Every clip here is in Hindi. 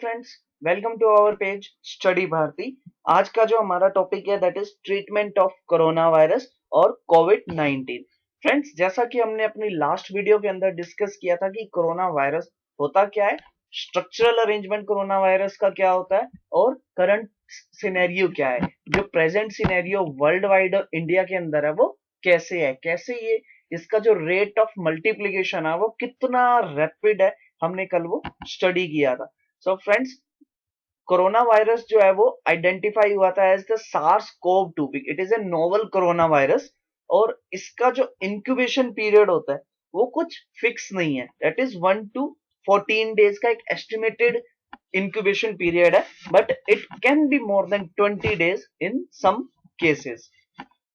Friends, welcome to our page study Bharati. आज का जो हमारा टॉपिक है that is treatment of corona virus और कोविड-19। फ्रेंड्स, जैसा कि हमने अपनी लास्ट वीडियो के अंदर डिस्कस किया था कि कोरोना वायरस होता क्या है, स्ट्रक्चरल अरेंजमेंट कोरोना वायरस का क्या होता है और करंट सिनेरियो क्या है, जो प्रेजेंट सिनेरियो वर्ल्ड वाइड और इंडिया के अंदर है वो कैसे है, कैसे ये इसका जो रेट ऑफ मल्टीप्लीकेशन है वो कितना रैपिड है, हमने कल वो स्टडी किया था। सो फ्रेंड्स, कोरोना वायरस जो है वो आइडेंटिफाई हुआ था as the SARS CoV 2। It is a novel corona virus और इसका जो इंक्यूबेशन पीरियड होता है वो कुछ फिक्स नहीं है। दैट इज 1 to 14 डेज का एक एस्टिमेटेड incubation period है, but it can be more than 20 days in some cases.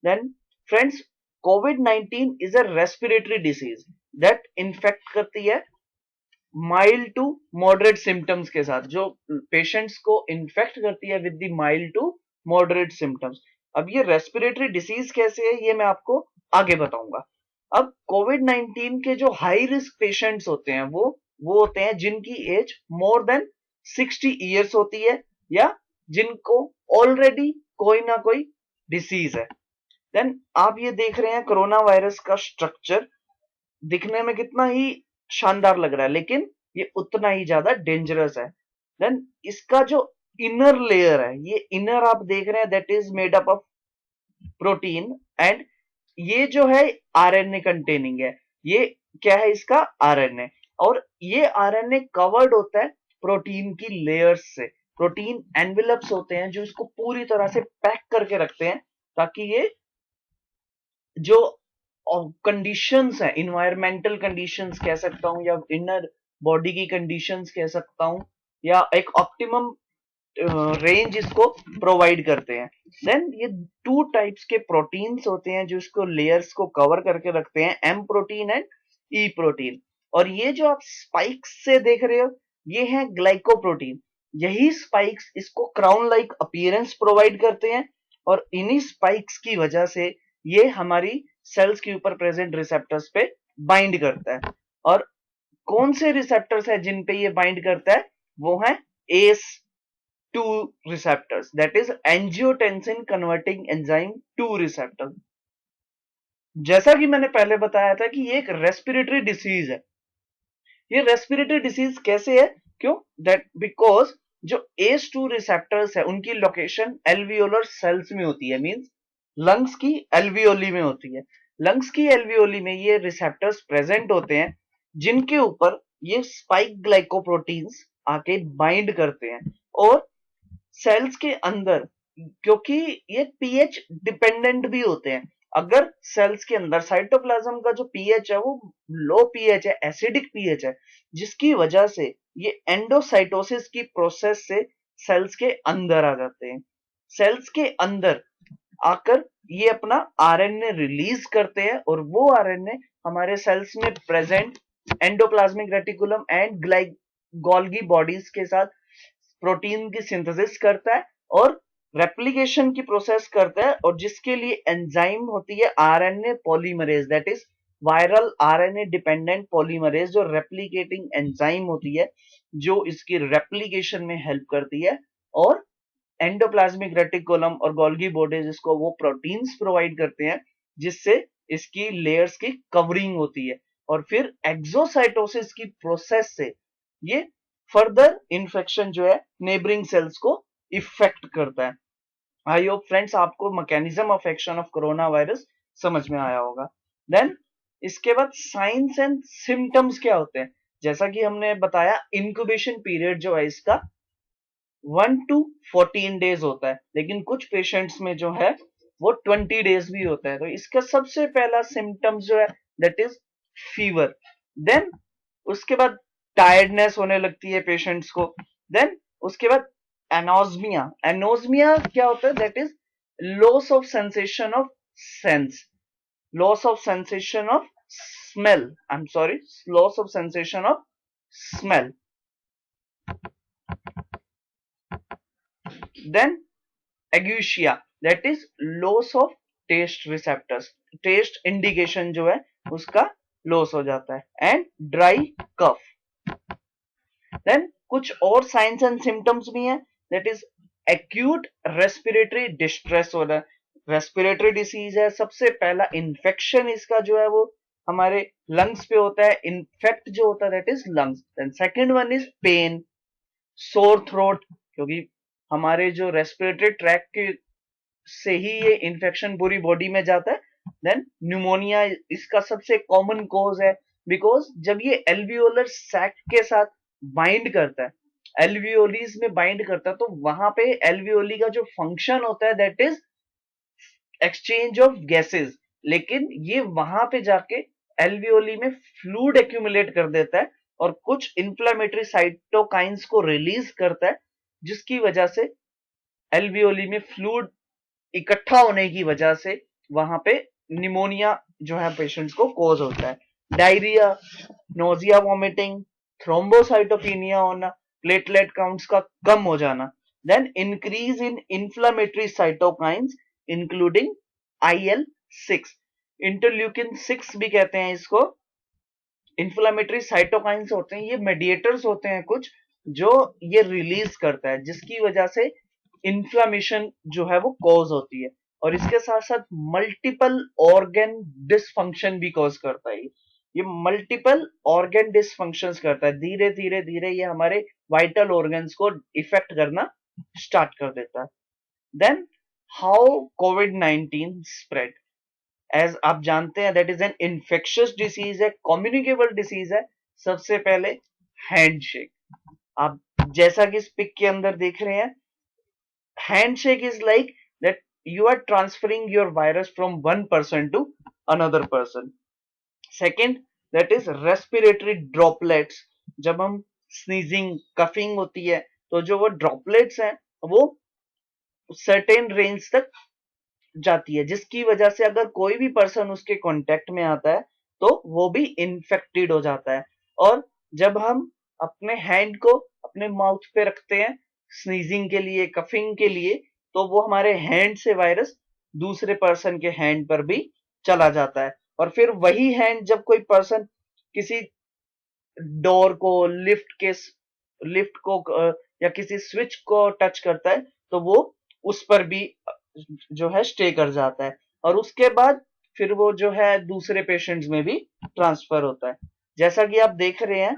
Then friends, COVID-19 is a respiratory disease that infect करती है माइल्ड टू मॉडरेट सिम्टम्स के साथ, जो पेशेंट्स को इन्फेक्ट करती है with the mild to moderate symptoms. अब ये रेस्पिरेटरी डिसीज कैसे है ये मैं आपको आगे बताऊंगा। अब कोविड 19 के जो हाई रिस्क पेशेंट्स होते हैं वो होते हैं जिनकी एज मोर देन 60 ईयर्स होती है या जिनको ऑलरेडी कोई ना कोई डिसीज है। देन आप ये देख रहे हैं कोरोना वायरस का स्ट्रक्चर दिखने में कितना ही शानदार लग रहा है, लेकिन ये उतना ही ज्यादा डेंजरस है। देन इसका जो इनर लेयर है, ये इनर आप देख रहे हैं that is made up of protein and ये जो है आरएनए कंटेनिंग है। ये क्या है, इसका आरएनए, और ये आरएनए कवर्ड होता है प्रोटीन की लेयर्स से। प्रोटीन एनवेलप्स होते हैं जो इसको पूरी तरह से पैक करके रखते हैं ताकि ये जो कंडीशंस है, इन्वायरमेंटल कंडीशंस कह सकता हूं या इनर बॉडी की कंडीशंस कह सकता हूं, या एक ऑप्टिमम रेंज इसको प्रोवाइड करते हैं। देन ये टू टाइप्स के प्रोटीन्स होते हैं जो इसको लेयर्स को कवर करके रखते हैं, M protein and E protein. और ये जो आप स्पाइक्स से देख रहे हो ये है ग्लाइकोप्रोटीन। यही स्पाइक्स इसको क्राउन लाइक अपीयरेंस प्रोवाइड करते हैं और इन्हीं स्पाइक्स की वजह से ये हमारी सेल्स के ऊपर प्रेजेंट रिसेप्टर्स पे बाइंड करता है। और कौन से रिसेप्टर्स है जिन पे ये बाइंड करता है, वो है S two receptors, that is angiotensin converting enzyme 2 receptor. जैसा कि मैंने पहले बताया था कि ये एक रेस्पिरेटरी डिसीज है। ये रेस्पिरेटरी डिसीज कैसे है, क्यों, दैट बिकॉज जो एस टू रिसेप्टर्स है उनकी लोकेशन एल्वियोलर सेल्स में होती है, मींस लंग्स की एल्वियोली में होती है। लंग्स की एल्वियोली में ये रिसेप्टर्स प्रेजेंट होते हैं जिनके ऊपर ये स्पाइक ग्लाइकोप्रोटीन्स आके बाइंड करते हैं। और सेल्स के अंदर, क्योंकि ये पीएच डिपेंडेंट भी होते हैं, अगर सेल्स के अंदर साइटोप्लाज्म का जो पीएच है वो लो पीएच है, एसिडिक पीएच है, जिसकी वजह से ये एंडोसाइटोसिस की प्रोसेस से सेल्स के अंदर आ जाते हैं। सेल्स के अंदर आकर ये अपना आरएनए रिलीज करते हैं और वो आरएनए हमारे सेल्स में present endoplasmic reticulum and Golgi bodies के साथ प्रोटीन की सिंथेसिस करता है और रेप्लिकेशन की प्रोसेस करता है, और जिसके लिए एंजाइम होती है RNA polymerase, that is viral RNA dependent polymerase, जो रेप्लिकेटिंग एंजाइम होती है जो इसकी रेप्लिकेशन में हेल्प करती है। और एंडोप्लाज्मिक रेटिकुलम और गोल्गी बॉडीज इसको वो प्रोटीन्स प्रोवाइड करते हैं जिससे इसकी लेयर्स की कवरिंग होती है, और फिर एक्सोसाइटोसिस की प्रोसेस से ये फर्दर इन्फेक्शन जो है नेबरिंग सेल्स को इफेक्ट करता है। आई होप फ्रेंड्स आपको mechanism of action of corona virus समझ में आया होगा। देन इसके बाद साइंस एंड सिम्टम्स क्या होते हैं, जैसा कि हमने बताया इंक्यूबेशन पीरियड जो है इसका 1 to 14 डेज होता है, लेकिन कुछ पेशेंट्स में जो है वो 20 डेज भी होता है। तो इसका सबसे पहला सिम्टम्स जो है दैट इज फीवर। देन उसके बाद टायर्डनेस होने लगती है पेशेंट्स को। देन उसके बाद एनोस्मिया। एनोस्मिया क्या होता है, that is loss of sensation of sense, loss of sensation of smell, I am sorry, loss of sensation of smell. Then ageusia, that is loss of taste receptors, taste indication जो है उसका लॉस हो जाता है। And dry cough. देन कुछ और साइंस एंड सिम्टम्स भी हैं, that is acute respiratory distress होना, रेस्पिरेटरी डिसीज है। सबसे पहला इन्फेक्शन इसका जो है वो हमारे लंग्स पे होता है, इन्फेक्ट जो होता है that is lungs. Then second one is pain, sore throat, क्योंकि हमारे जो रेस्पिरेटरी ट्रैक के से ही ये इन्फेक्शन पूरी बॉडी में जाता है। देन न्यूमोनिया इसका सबसे कॉमन कॉज है, बिकॉज जब ये एल्वियोलर सैक के साथ बाइंड करता है, एल्वियोलीज में बाइंड करता है, तो वहां पे एल्वियोली का जो फंक्शन होता है that is exchange of gases, लेकिन ये वहां पे जाके एल्वियोली में फ्लूइड एक्यूमुलेट कर देता है और कुछ इंफ्लेमेटरी साइटोकाइंस को रिलीज करता है, जिसकी वजह से एल्वियोली में फ्लूइड इकट्ठा होने की वजह से वहां पे निमोनिया जो है पेशेंट्स को कॉज होता है। डायरिया, नोजिया, वॉमिटिंग, थ्रोम्बोसाइटोपिनिया होना, प्लेटलेट काउंट्स का कम हो जाना, then increase in inflammatory cytokines including IL-6, interleukin 6 भी कहते हैं इसको। इंफ्लेमेटरी साइटोकाइंस होते हैं, ये मेडिएटर्स होते हैं कुछ जो ये रिलीज करता है, जिसकी वजह से इंफ्लेमेशन जो है वो कॉज होती है, और इसके साथ साथ मल्टीपल ऑर्गन डिसफंक्शन भी कॉज करता है। ये मल्टीपल ऑर्गन डिसफंक्शंस करता है, धीरे धीरे धीरे ये हमारे वाइटल ऑर्गन्स को इफेक्ट करना स्टार्ट कर देता है। देन हाउ कोविड-19 स्प्रेड, एज आप जानते हैं that is an infectious disease है, कम्युनिकेबल डिसीज है। सबसे पहले हैंडशेक, आप जैसा कि इस पिक के अंदर देख रहे हैं, handshake is like that you are transferring your virus from one person to another person. Second, that is respiratory droplets, जब हम sneezing, coughing होती है, तो जो वो droplets हैं वो certain range तक जाती है, जिसकी वजह से अगर कोई भी पर्सन उसके कांटेक्ट में आता है तो वो भी इन्फेक्टेड हो जाता है। और जब हम अपने हैंड को अपने माउथ पे रखते हैं स्नीजिंग के लिए, कफिंग के लिए, तो वो हमारे हैंड से वायरस दूसरे पर्सन के हैंड पर भी चला जाता है। और फिर वही हैंड जब कोई पर्सन किसी डोर को, लिफ्ट को या किसी स्विच को टच करता है, तो वो उस पर भी जो है स्टे कर जाता है, और उसके बाद फिर वो जो है दूसरे पेशेंट्स में भी ट्रांसफर होता है। जैसा कि आप देख रहे हैं,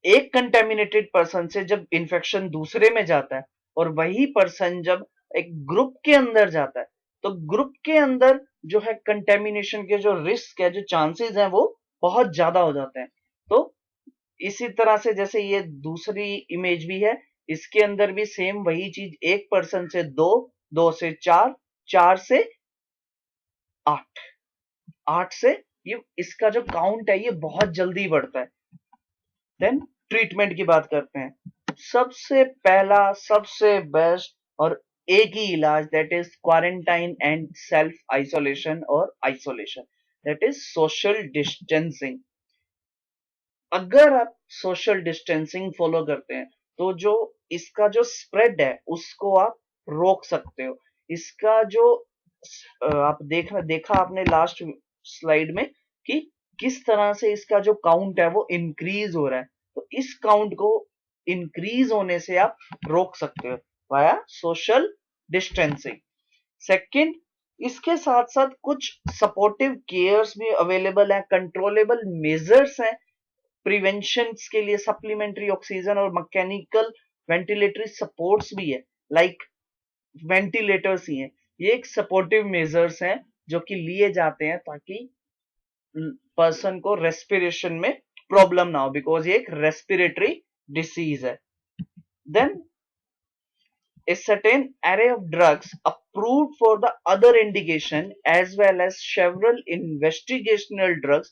एक कंटेमिनेटेड पर्सन से जब इंफेक्शन दूसरे में जाता है और वही पर्सन जब एक ग्रुप के अंदर जाता है, तो ग्रुप के अंदर जो है कंटेमिनेशन के जो रिस्क है, जो चांसेस हैं, वो बहुत ज्यादा हो जाते हैं। तो इसी तरह से जैसे ये दूसरी इमेज भी है, इसके अंदर भी सेम वही चीज, एक पर्सन से दो, दो से चार, चार से आठ, आठ से ये इसका जो काउंट है ये बहुत जल्दी बढ़ता है। देन ट्रीटमेंट की बात करते हैं। सबसे पहला, सबसे बेस्ट और एक ही इलाज, that is quarantine and self isolation और isolation, that is social distancing. अगर आप सोशल डिस्टेंसिंग फॉलो करते हैं तो जो इसका जो स्प्रेड है उसको आप रोक सकते हो। इसका जो आप देखा आपने लास्ट स्लाइड में कि किस तरह से इसका जो काउंट है वो इंक्रीज हो रहा है, तो इस काउंट को इंक्रीज होने से आप रोक सकते हो वाया सोशल डिस्टेंसिंग। सेकंड, इसके साथ साथ कुछ सपोर्टिव केयर्स भी अवेलेबल है, कंट्रोलेबल मेजर्स हैं प्रिवेंशन के लिए, सप्लीमेंट्री ऑक्सीजन और मैकेनिकल वेंटिलेटरी सपोर्ट्स भी है, लाइक वेंटिलेटर्स ही हैं। ये एक सपोर्टिव मेजर्स हैं जो कि लिए जाते हैं ताकि पर्सन को रेस्पिरेशन में प्रॉब्लम ना हो, बिकॉज ये एक रेस्पिरेटरी डिसीज है। Then a certain array of drugs approved for the other indication as well as several investigational drugs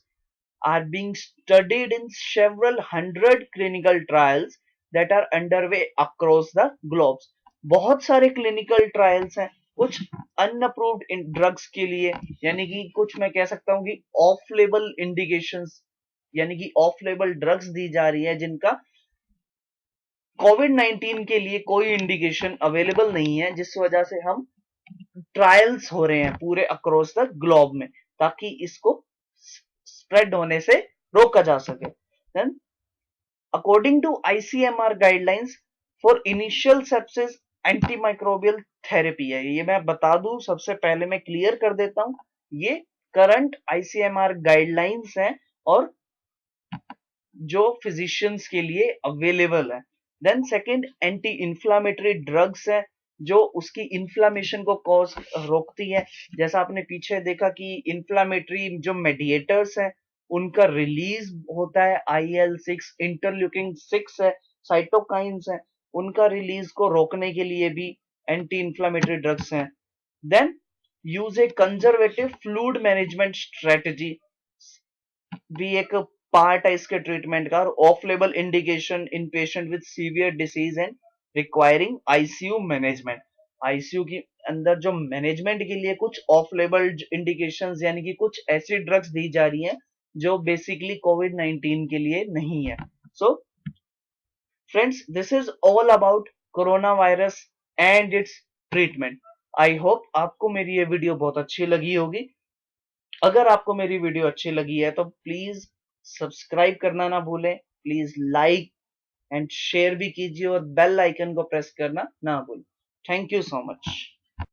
are being studied in several hundred clinical trials that are underway across the globe. बहुत सारे क्लिनिकल ट्रायल्स हैं कुछ अनअप्रूव्ड ड्रग्स के लिए, यानी कि कुछ मैं कह सकता हूं कि ऑफ लेबल इंडिकेशंस, यानी कि ऑफ लेबल ड्रग्स दी जा रही है जिनका कोविड-19 के लिए कोई इंडिकेशन अवेलेबल नहीं है, जिस वजह से हम ट्रायल्स हो रहे हैं पूरे अक्रॉस द ग्लोब में ताकि इसको स्प्रेड होने से रोका जा सके। Then According to ICMR guidelines for initial sepsis antimicrobial therapy है। ये मैं बता दूं, सबसे पहले मैं क्लियर कर देता हूं, ये करंट आईसीएमआर गाइडलाइंस हैं और जो फिजिशियंस के लिए अवेलेबल है। Then second, anti inflammatory drugs है जो उसकी इन्फ्लामेशन को कॉज रोकती है। जैसा आपने पीछे देखा कि इन्फ्लामेटरी जो मेडिएटर्स हैं उनका रिलीज होता है, IL-6, इंटरल्यूकिन 6 है, साइटोकाइंस है, उनका रिलीज को रोकने के लिए भी एंटी इंफ्लामेटरी ड्रग्स हैं। देन यूज ए कंजर्वेटिव फ्लूइड मैनेजमेंट स्ट्रेटजी भी एक पार्ट है इसके ट्रीटमेंट का, और of label indication in patient with severe disease and requiring ICU management. ICU के अंदर जो मैनेजमेंट के लिए कुछ ऑफ लेबल इंडिकेशंस यानी कि कुछ ऐसी ड्रग्स दी जा रही हैं जो बेसिकली कोविड 19 के लिए नहीं है। So friends, this is all about corona virus and it's treatment. I hope आपको मेरी ये वीडियो बहुत अच्छी लगी होगी। अगर आपको मेरी वीडियो अच्छी लगी है तो प्लीज सब्सक्राइब करना ना भूलें, प्लीज लाइक एंड शेयर भी कीजिए और बेल आइकन को प्रेस करना ना भूलें। Thank you so much.